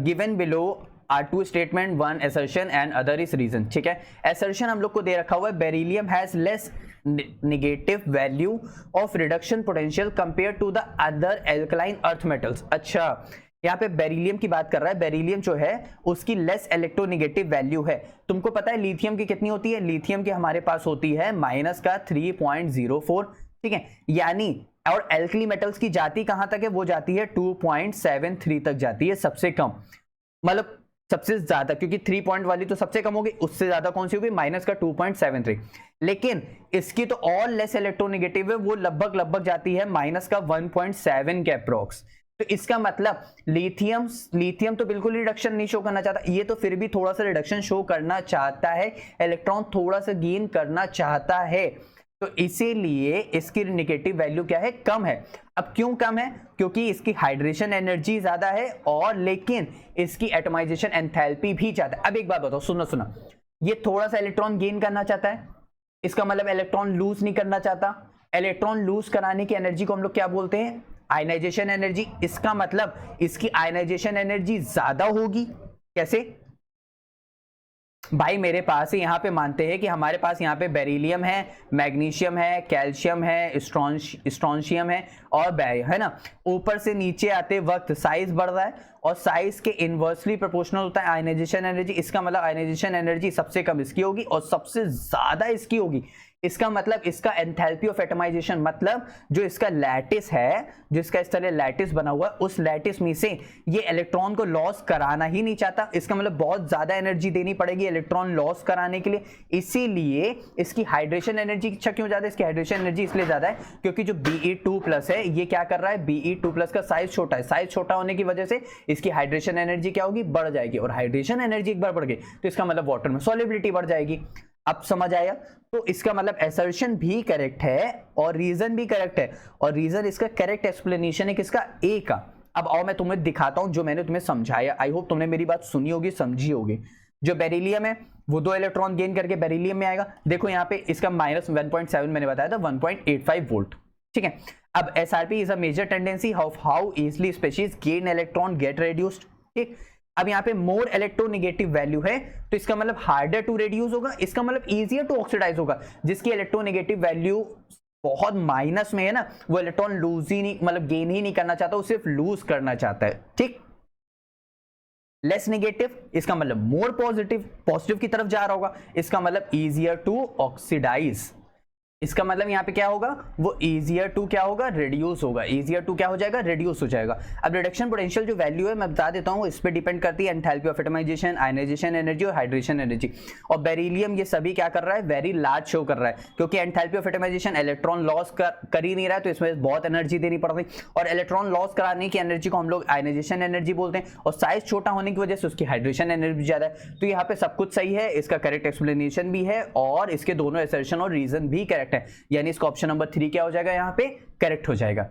Given below are two statement, one assertion and other is reason. ठीक है, assertion हम लोग को दे रखा हुआ है beryllium has less negative value of reduction potential compare to the other alkaline earth metals. अच्छा, यहाँ पे बेरिलियम की बात कर रहा है, बेरिलियम जो है उसकी लेस इलेक्ट्रोनेगेटिव वैल्यू है। तुमको पता है लिथियम की कितनी होती है? लिथियम की हमारे पास होती है माइनस का 3.04। ठीक है, यानी और एल्कली मेटल्स की जाती कहां तक है? वो जाती है 2.73 तक जाती है, सबसे कम, मतलब सबसे ज्यादा, क्योंकि 3 पॉइंट वाली तो सबसे कम होगी, उससे ज्यादा कौन सी होगी? माइनस का 2.73। लेकिन इसकी तो और लेस इलेक्ट्रोनेगेटिव है, वो लगभग जाती है माइनस का 1.7 के अप्रोक्स। तो इसका मतलब लिथियम तो बिल्कुल रिडक्शन नहीं शो करना चाहता, ये तो फिर भी थोड़ा सा रिडक्शन शो करना चाहता है, इलेक्ट्रॉन थोड़ा सा गेन करना चाहता है, तो इसीलिए इसकी नेगेटिव वैल्यू क्या है? कम है। अब क्यों कम है? क्योंकि इसकी हाइड्रेशन एनर्जी ज्यादा है और लेकिन इसकी एटमाइजेशन एंथैल्पी भी ज्यादा है। अब एक बात बताओ, सुनो, ये थोड़ा सा इलेक्ट्रॉन गेन करना चाहता है, इसका मतलब इलेक्ट्रॉन लूज नहीं करना चाहता। इलेक्ट्रॉन लूज कराने की एनर्जी को हम लोग क्या बोलते हैं? Ionisation energy. इसका मतलब इसकी आयनाइजेशन एनर्जी ज्यादा होगी। कैसे भाई? मेरे पास यहाँ पे मानते हैं कि हमारे पास यहाँ पे बेरिलियम है, मैग्नीशियम है, कैल्शियम है, स्ट्रोंशियम है और बैरियम है ना। ऊपर से नीचे आते वक्त साइज बढ़ रहा है और साइज के इनवर्सली प्रोपोर्शनल होता है आयनाइजेशन एनर्जी। इसका मतलब आयनाइजेशन एनर्जी सबसे कम इसकी होगी और सबसे ज्यादा इसकी होगी। इसका मतलब इसका एंथैल्पी ऑफ एटमाइजेशन, मतलब जो इसका लैटिस है, जो इसका इस तरह लैटिस बना हुआ है, उस लैटिस में से ये इलेक्ट्रॉन को लॉस कराना ही नहीं चाहता। इसका मतलब बहुत ज्यादा एनर्जी देनी पड़ेगी इलेक्ट्रॉन लॉस कराने के लिए। इसीलिए इसकी हाइड्रेशन एनर्जी अच्छा क्यों ज्यादा है? इसकी हाइड्रेशन एनर्जी इसलिए ज्यादा है क्योंकि जो Be2+ है ये क्या कर रहा है? Be2+ का साइज छोटा है, साइज छोटा होने की वजह से इसकी हाइड्रेशन एनर्जी क्या होगी? बढ़ जाएगी। और हाइड्रेशन एनर्जी एक बार बढ़ गई तो इसका मतलब वाटर में सॉल्युबिलिटी बढ़ जाएगी। अब समझ आया? तो इसका मतलब असर्शन भी करेक्ट है और रीजन भी करेक्ट है, और रीजन इसका करेक्ट एक्सप्लेनेशन है किसका? ए का। अब आओ मैं तुम्हें दिखाता हूं जो मैंने तुम्हें समझाया। आई होप तुमने मेरी बात सुनी होगी, समझी होगी। जो बेरिलियम है वो 2 इलेक्ट्रॉन गेन करके बेरिलियम में आएगा। देखो यहाँ पे इसका माइनस 1.7 मैंने बताया था, 1.85 वोल्ट। ठीक है, अब SRP is a major tendency of how easily species gain electron get reduced. ठीक, अब यहाँ पे मोर इलेक्ट्रोनेगेटिव वैल्यू है तो इसका मतलब हार्डर टू रेड्यूस होगा, इसका मतलब इजियर टू ऑक्सीडाइज होगा। जिसकी इलेक्ट्रोनेगेटिव वैल्यू बहुत माइनस में है ना, वो इलेक्ट्रॉन लूज ही नहीं, मतलब गेन ही नहीं करना चाहता, वो सिर्फ लूज करना चाहता है। ठीक, लेस नेगेटिव इसका मतलब मोर पॉजिटिव की तरफ जा रहा होगा, इसका मतलब इजियर टू ऑक्सीडाइज। इसका मतलब यहाँ पे क्या होगा? वो इजियर टू क्या होगा? रिड्यूस होगा। इजियर टू क्या हो जाएगा? रिड्यूस हो जाएगा। अब रिडक्शन पोटेंशियल जो वैल्यू है मैं बता देता हूँ, इस पे डिपेंड करती है enthalpy of atomization, ionization energy और हाइड्रेशन एनर्जी। और बेरिलियम ये सभी क्या कर रहा है? वेरी लार्ज शो कर रहा है, क्योंकि enthalpy of atomization electron loss कर ही नहीं रहा है, तो इसमें बहुत एनर्जी देनी पड़ रही है। और इलेक्ट्रॉन लॉस कराने की एनर्जी को हम लोग आयनाइजेशन एनर्जी बोलते हैं, और साइज छोटा होने की वजह से उसकी हाइड्रेशन एनर्जी ज्यादा है। तो यहाँ पे सब कुछ सही है, इसका करेक्ट एक्सप्लेनेशन भी है और इसके दोनों असर्शन और रीजन भी करेक्ट है, यानी इसका ऑप्शन नंबर 3 क्या हो जाएगा? यहाँ पे करेक्ट हो जाएगा।